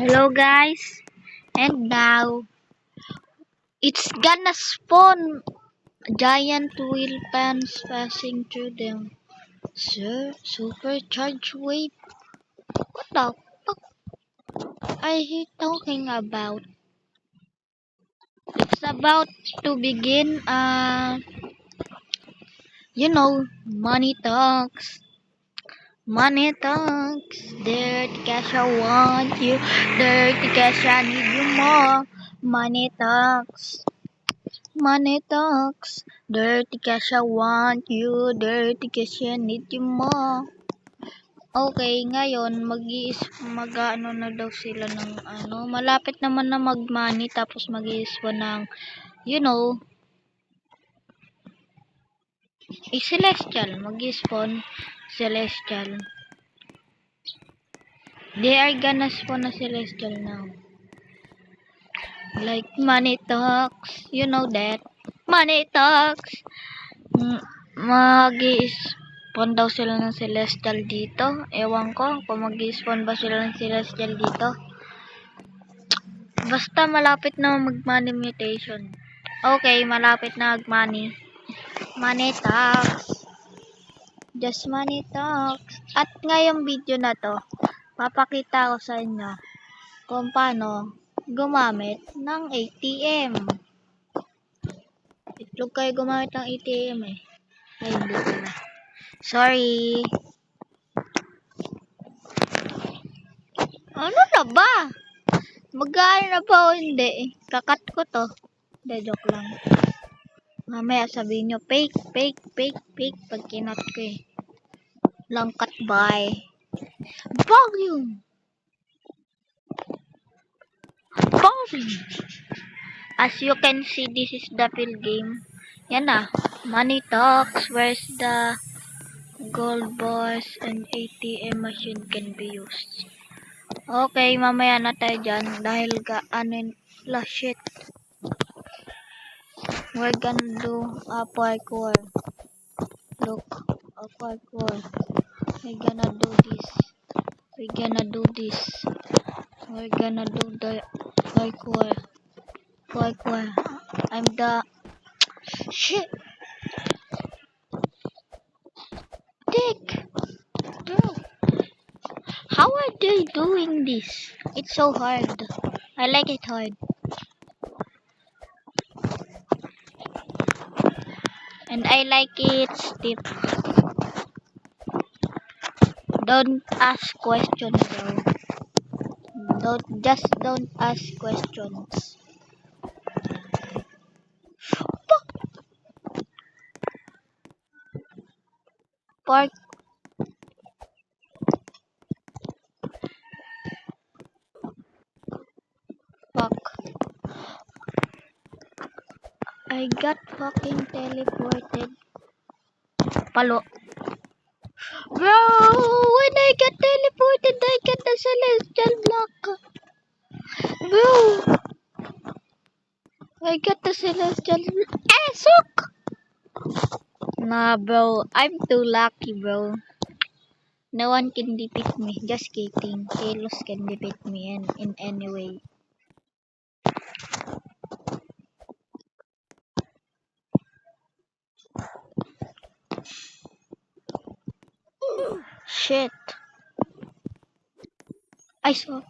Hello guys, and now it's gonna spawn giant wheel pans passing through them. Sir, supercharged wave. What the fuck are you talking about? It's about to begin. Money talks. Money talks. Dirty cash, I want you. Dirty cash, I need you more. Money talks. Money talks, dirty cash I want you, dirty cash I need you more. Okay, ngayon mag-ano na daw sila ng malapit naman na mag-money tapos mag-i-spawn ng, celestial, mag-i-spawn celestial. They are gonna spawn a celestial now. Like money talks, you know that. Money talks. Mag-i-spawn daw sila ng celestial dito. Ewan ko kung mag-i-spawn ba sila ng celestial dito. Basta malapit na mag-money mutation. Okay, malapit na mag-money. Money talks. Just money talks. At ngayong video na to, papakita ko sa inyo kung paano gumamit ng ATM. Itlog kayo gumamit ng ATM eh. Ay, hindi pala. Sorry. Ano na ba? Mag-aano na ba o hindi? Kakat ko to. De, joke lang. Mamaya sabihin nyo, fake pag kinat ko eh. Lang cut by. Volume! As you can see, this is the field game. Yan na. Money talks. Where's the gold bars and ATM machine can be used? Okay, mamaya na tayo dyan. Dahil shit. We're gonna do a parkour. Look, a parkour. We're gonna do this. We're gonna do the parkour. I'm the shit. Dick. Bro. How are they doing this? It's so hard. I like it hard. And I like it steep. Don't ask questions, bro. Don't ask questions. Park. Fuck. I got fucking teleported. Palo. Bro, when I get teleported, I get the celestial block. Bro, I get the celestial block. Suck! Nah, bro, I'm too lucky, bro. No one can defeat me. Just kidding. Kalos can defeat me in any way. Shit. I saw.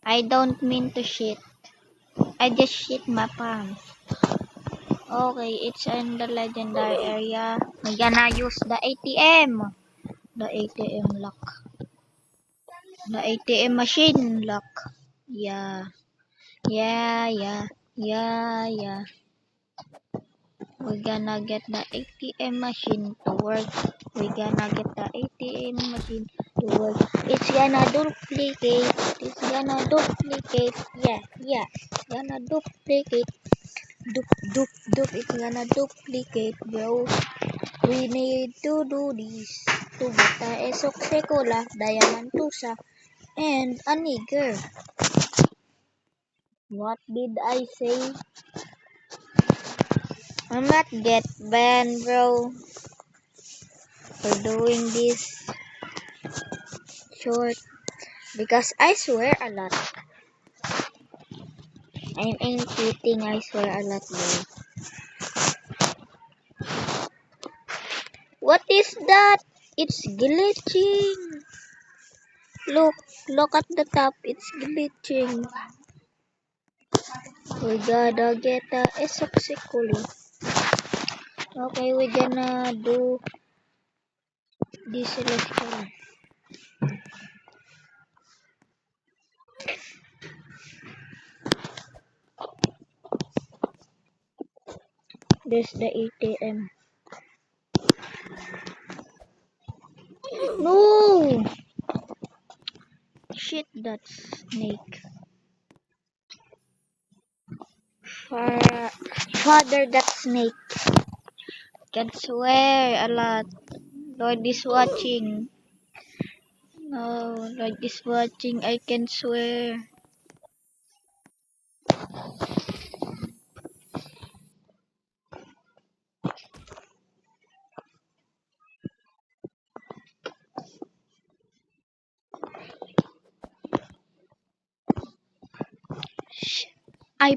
I don't mean to shit. I just shit my pants. Okay, it's in the legendary area. We're gonna use the ATM. The ATM lock. The ATM machine lock. Yeah. We're gonna get the ATM machine to work. We're gonna get the ATM machine to work. It's gonna duplicate. It's gonna duplicate. Yeah. It's gonna duplicate. Dup. It's gonna duplicate, bro. We need to do this. To get a Esok Sekolah, Diamond Tusa, and a nigger. What did I say? I might get banned, bro, for doing this short Because I swear a lot. I'm inputting, I swear a lot, bro. What is that? It's glitching. Look at the top. It's glitching. We gotta get a successfully. Okay, we're gonna do this electron. There's the ATM. No! Shit, that snake. Father, that snake. Can swear a lot. Lord is watching. No, Lord is watching. I can swear. I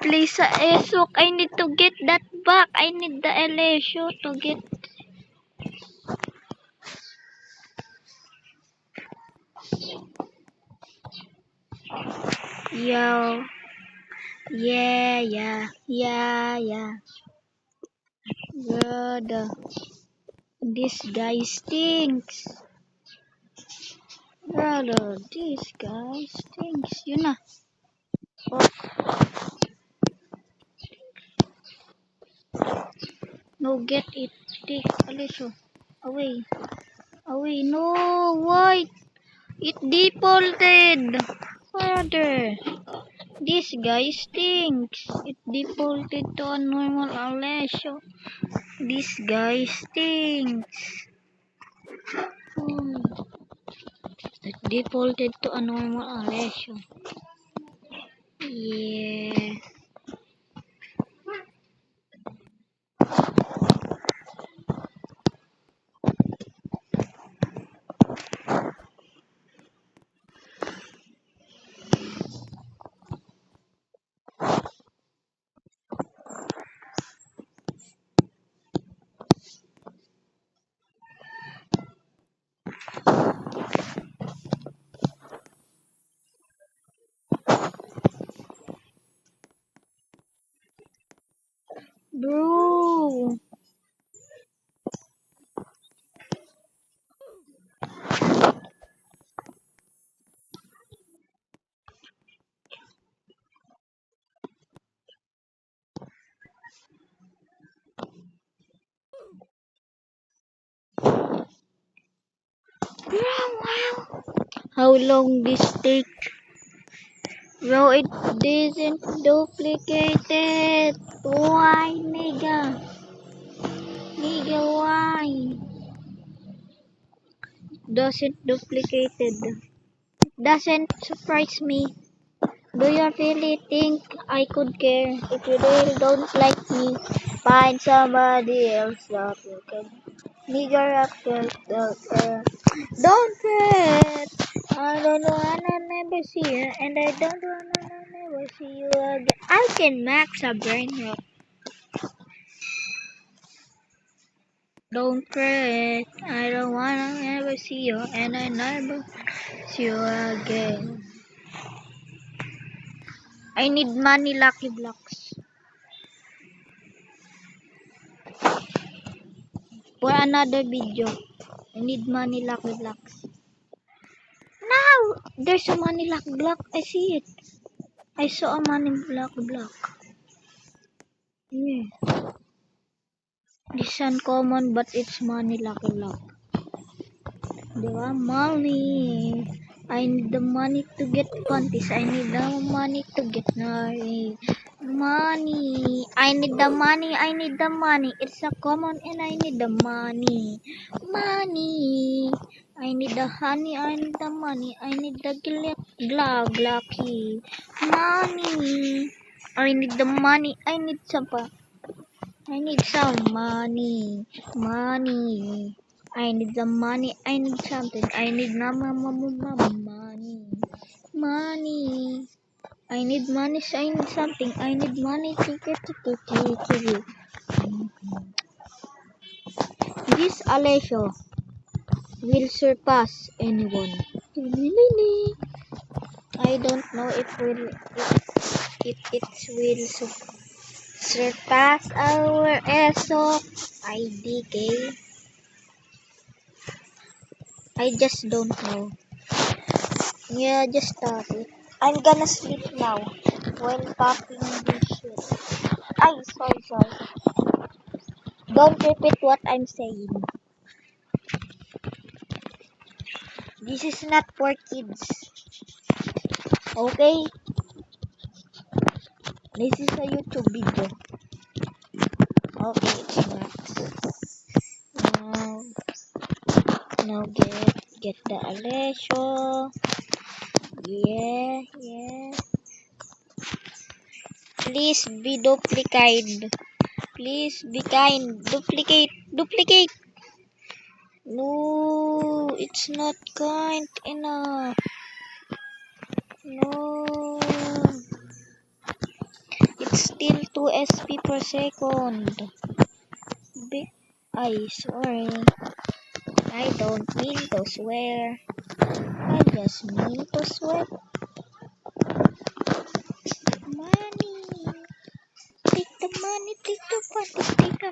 place sa ESOC. I need to get that back. I need the Elesio to get. Yo. Yeah. Brother. This guy stinks. Brother, this guy stinks. Yun na. Oh, no, get it. Take Alessio. Away. Away. No, why? It defaulted. Brother. This guy stinks. It defaulted to a normal Alessio. This guy stinks. It defaulted to a normal Alessio. Yeah. Bro. How long this take? Bro, it didn't duplicate it. Why, nigga? Nigga, why? Doesn't duplicate it. Doesn't surprise me. Do you really think I could care? If you really don't like me, find somebody else that you can. Nigga, don't fret. I don't wanna never see you, and I don't wanna never see you again. I can max a brain rot. Don't fret. I don't wanna never see you, and I never see you again. I need money, Lucky Blocks. For another video. I need money, Lucky Blocks. Now! There's a money lock block. I see it. I saw a money block. Yeah. This is uncommon, but it's money lucky block. Diba? Money. I need the money to get panties. I need the money to get married. Money. I need the money. I need the money. It's a common and I need the money. Money. I need the honey. I need the money. I need the lucky. Money. I need the money. I need some money. Money. I need the money. I need something. I need money. Money. I need money. I need something. I need money. This Alessio will surpass anyone. I don't know if it will surpass our ESO IDK. I just don't know. Yeah, just stop it. I'm gonna sleep now while talking this shit. Sorry. Don't repeat what I'm saying. This is not for kids. Okay? This is a YouTube video. Okay, it's not. Now get the Alessio. Yeah. Please be duplicate. Please be kind. Duplicate. No, it's not kind enough. No. It's still 2 SP per second. Sorry. I don't mean to swear. I just mean to sweat. Money. Take the money, take the money, take the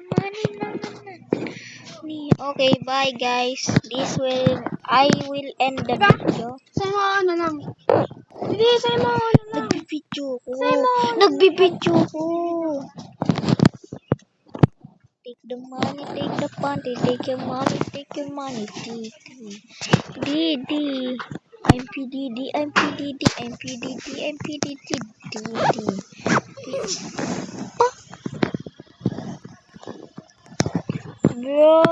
money. Okay, bye guys. I will end the video. Hindi, sa'yo mo. Nagbibidyo ko. Take the money, take the panty, take your money, take your money, take. DD. I'm PDD, I'm PDD, I'm PDD, I'm PDD, DD. Bro,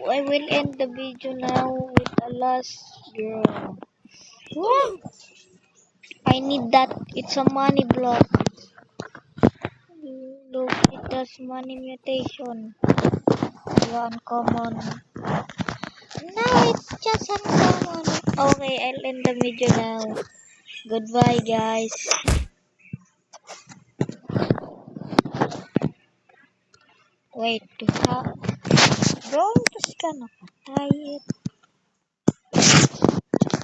I will end the video now with the last girl. Woo! I need that. It's a money block. Look, it does money mutation. Uncommon. No, it's just uncommon. Okay, I'll end the video now. Goodbye, guys. Wait, bro, just gonna patay it.